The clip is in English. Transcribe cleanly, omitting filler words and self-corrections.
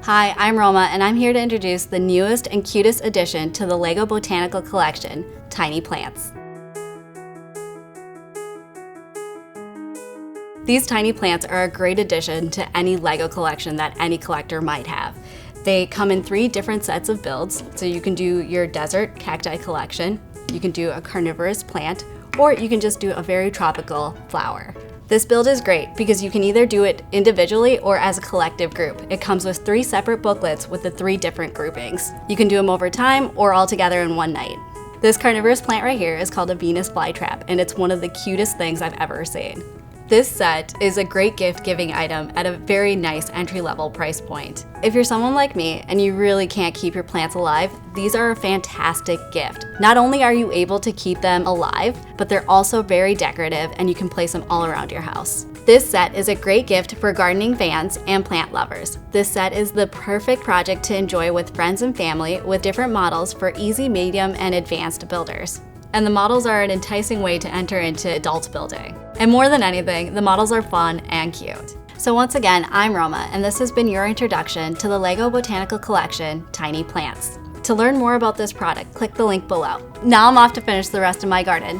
Hi, I'm Roma, and I'm here to introduce the newest and cutest addition to the LEGO Botanical Collection, tiny plants. These tiny plants are a great addition to any LEGO collection that any collector might have. They come in 3 different sets of builds, so you can do your desert cacti collection, you can do a carnivorous plant, or you can just do a very tropical flower. This build is great because you can either do it individually or as a collective group. It comes with 3 separate booklets with the 3 different groupings. You can do them over time or all together in one night. This carnivorous plant right here is called a Venus flytrap, and it's one of the cutest things I've ever seen. This set is a great gift-giving item at a very nice entry-level price point. If you're someone like me and you really can't keep your plants alive, these are a fantastic gift. Not only are you able to keep them alive, but they're also very decorative and you can place them all around your house. This set is a great gift for gardening fans and plant lovers. This set is the perfect project to enjoy with friends and family with different models for easy, medium, and advanced builders. And the models are an enticing way to enter into adult building. And more than anything, the models are fun and cute. So once again, I'm Roma, and this has been your introduction to the LEGO Botanical Collection, Tiny Plants. To learn more about this product, click the link below. Now I'm off to finish the rest of my garden.